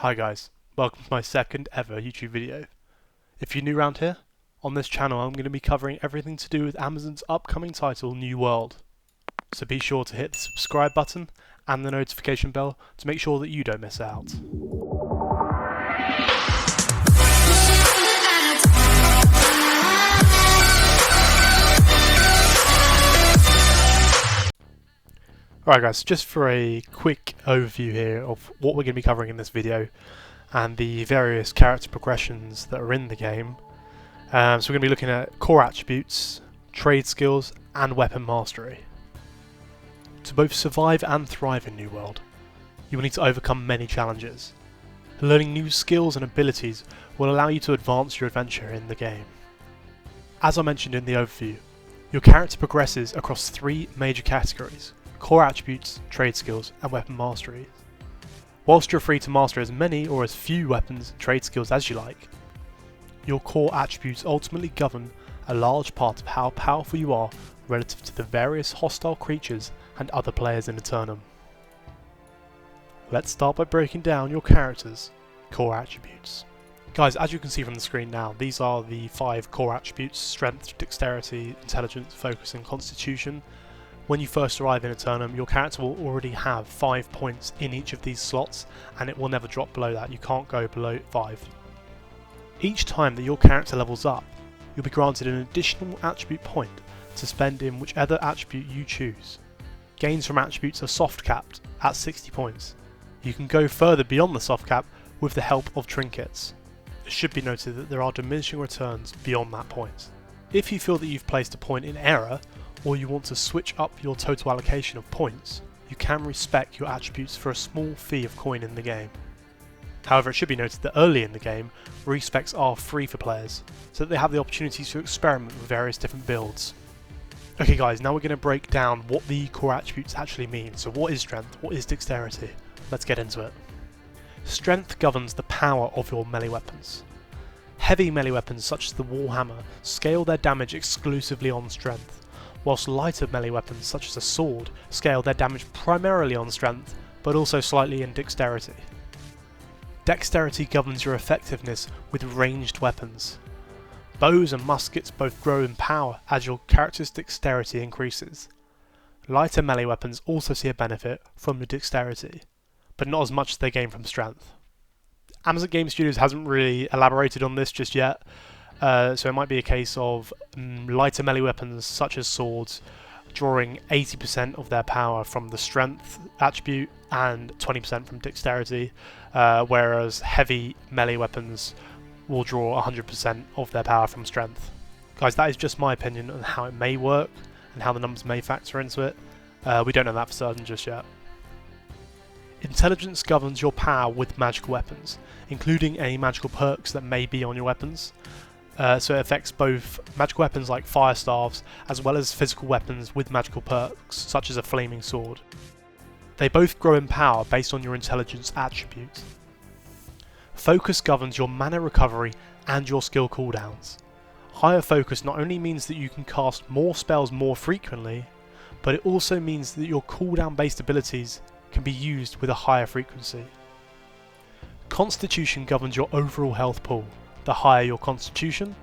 Hi guys, welcome to my second ever YouTube video. If you're new around here, on this channel I'm going to be covering everything to do with Amazon's upcoming title New World. So be sure to hit the subscribe button and the notification bell to make sure that you don't miss out. Alright guys, just for a quick overview here of what we're going to be covering in this video and the various character progressions that are in the game. So we're going to be looking at core attributes, trade skills and weapon mastery. To both survive and thrive in New World, you will need to overcome many challenges. Learning new skills and abilities will allow you to advance your adventure in the game. As I mentioned in the overview, your character progresses across three major categories: core attributes, trade skills and weapon mastery. Whilst you're free to master as many or as few weapons and trade skills as you like, your core attributes ultimately govern a large part of how powerful you are relative to the various hostile creatures and other players in Aeternum. Let's start by breaking down your character's core attributes. Guys, as you can see from the screen now, these are the 5 core attributes: strength, dexterity, intelligence, focus and constitution. When you first arrive in Aeternum, your character will already have 5 points in each of these slots, and it will never drop below that. You can't go below 5. Each time that your character levels up, you'll be granted an additional attribute point to spend in whichever attribute you choose. Gains from attributes are soft capped at 60 points. You can go further beyond the soft cap with the help of trinkets. It should be noted that there are diminishing returns beyond that point. If you feel that you've placed a point in error, or you want to switch up your total allocation of points, you can respec your attributes for a small fee of coin in the game. However, it should be noted that early in the game, respecs are free for players, so that they have the opportunity to experiment with various different builds. Okay guys, now we're going to break down what the core attributes actually mean. So what is strength? What is dexterity? Let's get into it. Strength governs the power of your melee weapons. Heavy melee weapons such as the Warhammer scale their damage exclusively on strength, whilst lighter melee weapons such as a sword scale their damage primarily on strength, but also slightly in dexterity. Dexterity governs your effectiveness with ranged weapons. Bows and muskets both grow in power as your character's dexterity increases. Lighter melee weapons also see a benefit from your dexterity, but not as much as they gain from strength. Amazon Game Studios hasn't really elaborated on this just yet, so it might be a case of lighter melee weapons such as swords drawing 80% of their power from the strength attribute and 20% from dexterity, whereas heavy melee weapons will draw 100% of their power from strength. Guys, that is just my opinion on how it may work and how the numbers may factor into it. We don't know that for certain just yet. Intelligence governs your power with magical weapons, including any magical perks that may be on your weapons. So it affects both magical weapons like fire staves as well as physical weapons with magical perks such as a flaming sword. They both grow in power based on your intelligence attribute. Focus governs your mana recovery and your skill cooldowns. Higher focus not only means that you can cast more spells more frequently, but it also means that your cooldown based abilities can be used with a higher frequency. Constitution governs your overall health pool. The higher your constitution,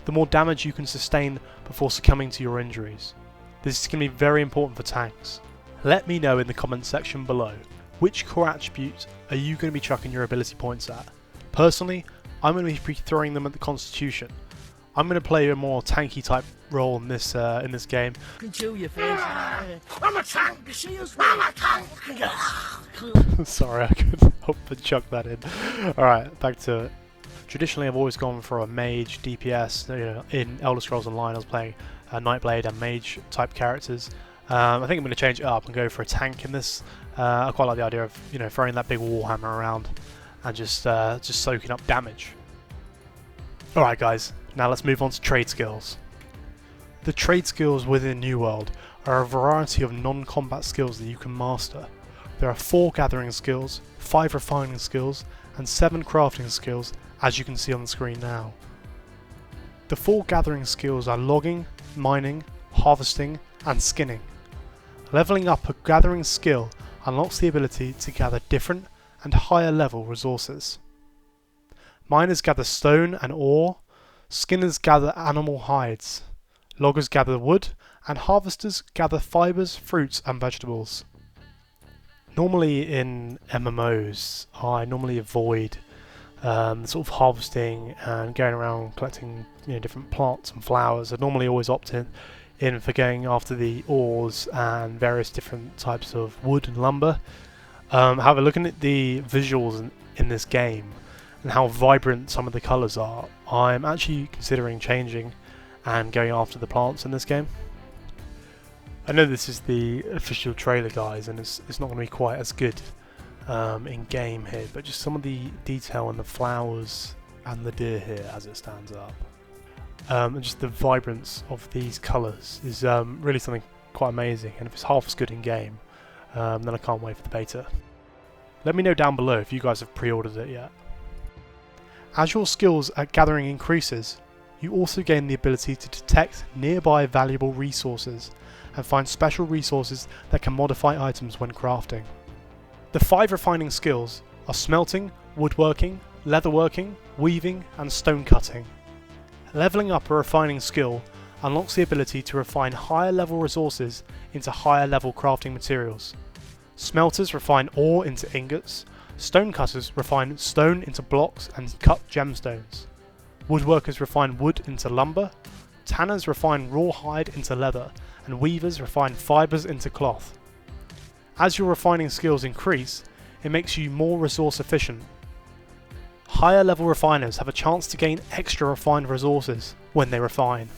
the more damage you can sustain before succumbing to your injuries. This is going to be very important for tanks. Let me know in the comments section below, which core attribute are you going to be chucking your ability points at? Personally, I'm going to be throwing them at the constitution. I'm going to play a more tanky type role in this game. Conceal your face. I'm a tank. I'm a tank. Sorry, I couldn't help but chuck that in. Alright, back to it. Traditionally, I've always gone for a mage, DPS. In Elder Scrolls Online, I was playing Nightblade and mage type characters. I think I'm going to change it up and go for a tank in this. I quite like the idea of throwing that big warhammer around and just soaking up damage. All right, guys. Now let's move on to trade skills. The trade skills within New World are a variety of non-combat skills that you can master. There are 4 gathering skills, 5 refining skills, and 7 crafting skills, as you can see on the screen now. The 4 gathering skills are logging, mining, harvesting, and skinning. Leveling up a gathering skill unlocks the ability to gather different and higher level resources. Miners gather stone and ore, skinners gather animal hides, loggers gather wood, and harvesters gather fibres, fruits and vegetables. Normally in MMOs, I normally avoid sort of harvesting and going around collecting different plants and flowers. I normally always opt in for going after the ores and various different types of wood and lumber. However, looking at the visuals in this game and how vibrant some of the colours are, I'm actually considering changing and going after the plants in this game. I know this is the official trailer, guys, and it's not going to be quite as good in game here, but just some of the detail in the flowers and the deer here as it stands up, and just the vibrance of these colours is really something quite amazing. And if it's half as good in game, then I can't wait for the beta. Let me know down below if you guys have pre-ordered it yet. As your skills at gathering increases, you also gain the ability to detect nearby valuable resources and find special resources that can modify items when crafting. The 5 refining skills are smelting, woodworking, leatherworking, weaving and stone cutting. Leveling up a refining skill unlocks the ability to refine higher level resources into higher level crafting materials. Smelters refine ore into ingots, stonecutters refine stone into blocks and cut gemstones. Woodworkers refine wood into lumber, tanners refine raw hide into leather, and weavers refine fibres into cloth. As your refining skills increase, it makes you more resource efficient. Higher level refiners have a chance to gain extra refined resources when they refine.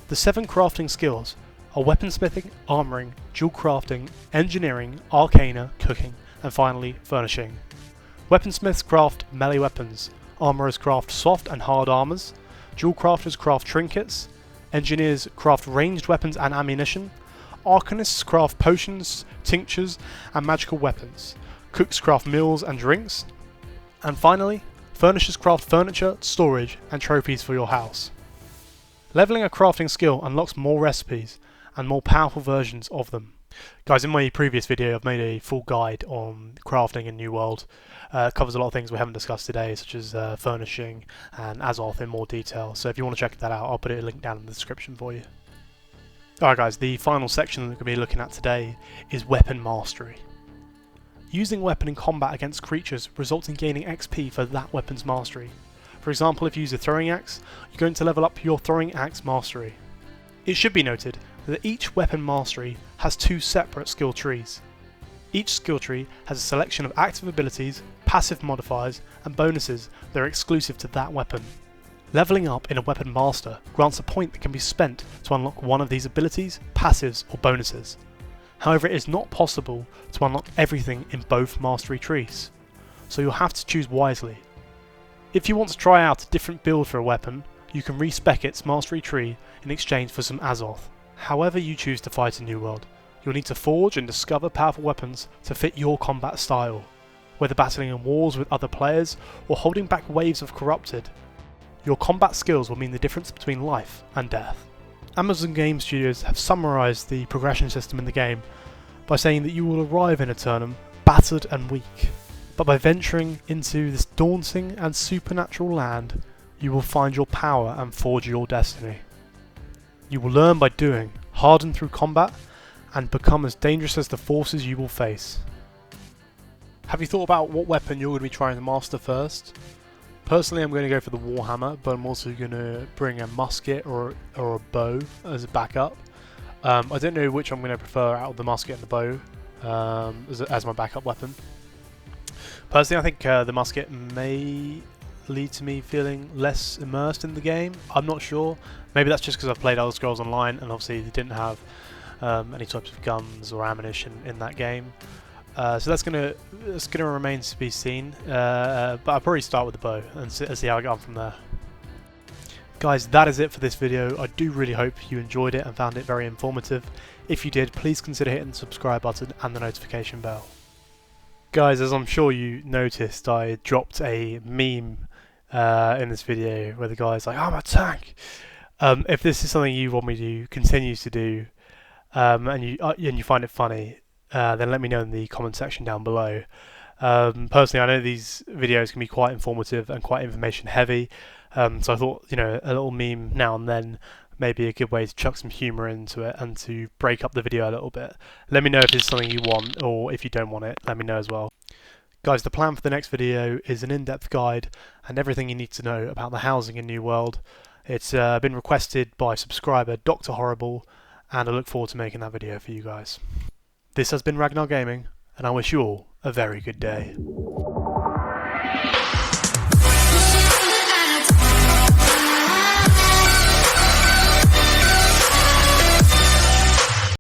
The 7 crafting skills are weaponsmithing, armouring, jewel crafting, engineering, arcana, cooking, and finally furnishing. Weaponsmiths craft melee weapons, armourers craft soft and hard armours, jewel crafters craft trinkets, engineers craft ranged weapons and ammunition, arcanists craft potions, tinctures and magical weapons, cooks craft meals and drinks, and finally, furnishers craft furniture, storage and trophies for your house. Leveling a crafting skill unlocks more recipes and more powerful versions of them. Guys, in my previous video I've made a full guide on crafting in New World. It covers a lot of things we haven't discussed today, such as furnishing and Azoth in more detail, so if you want to check that out I'll put a link down in the description for you. Alright guys, the final section that we're going to be looking at today is Weapon Mastery. Using weapon in combat against creatures results in gaining XP for that weapon's mastery. For example, if you use a throwing axe, you're going to level up your throwing axe mastery. It should be noted that each weapon mastery has 2 separate skill trees. Each skill tree has a selection of active abilities, passive modifiers and bonuses that are exclusive to that weapon. Leveling up in a Weapon Master grants a point that can be spent to unlock one of these abilities, passives or bonuses. However, it is not possible to unlock everything in both mastery trees, so you'll have to choose wisely. If you want to try out a different build for a weapon, you can respec its mastery tree in exchange for some Azoth. However you choose to fight in New World, you'll need to forge and discover powerful weapons to fit your combat style, whether battling in wars with other players or holding back waves of corrupted. Your combat skills will mean the difference between life and death. Amazon Game Studios have summarised the progression system in the game by saying that you will arrive in Aeternum battered and weak, but by venturing into this daunting and supernatural land, you will find your power and forge your destiny. You will learn by doing, harden through combat, and become as dangerous as the forces you will face. Have you thought about what weapon you're going to be trying to master first? Personally, I'm going to go for the Warhammer, but I'm also going to bring a musket or a bow as a backup. I don't know which I'm going to prefer out of the musket and the bow as my backup weapon. Personally, I think the musket may lead to me feeling less immersed in the game. I'm not sure. Maybe that's just because I've played Elder Scrolls Online and obviously they didn't have any types of guns or ammunition in that game. So that's gonna remain to be seen. But I'll probably start with the bow and see how I get on from there. Guys, that is it for this video. I do really hope you enjoyed it and found it very informative. If you did, please consider hitting the subscribe button and the notification bell. Guys, as I'm sure you noticed, I dropped a meme in this video where the guy's like, "I'm a tank." If this is something you want me to continue to do, and you find it funny, then let me know in the comment section down below. Personally, I know these videos can be quite informative and quite information heavy, so I thought, you know, a little meme now and then may be a good way to chuck some humour into it and to break up the video a little bit. Let me know if this is something you want, or if you don't want it, let me know as well. Guys, the plan for the next video is an in-depth guide and everything you need to know about the housing in New World. It's been requested by subscriber Dr. Horrible, and I look forward to making that video for you guys. This has been Ragnar Gaming, and I wish you all a very good day.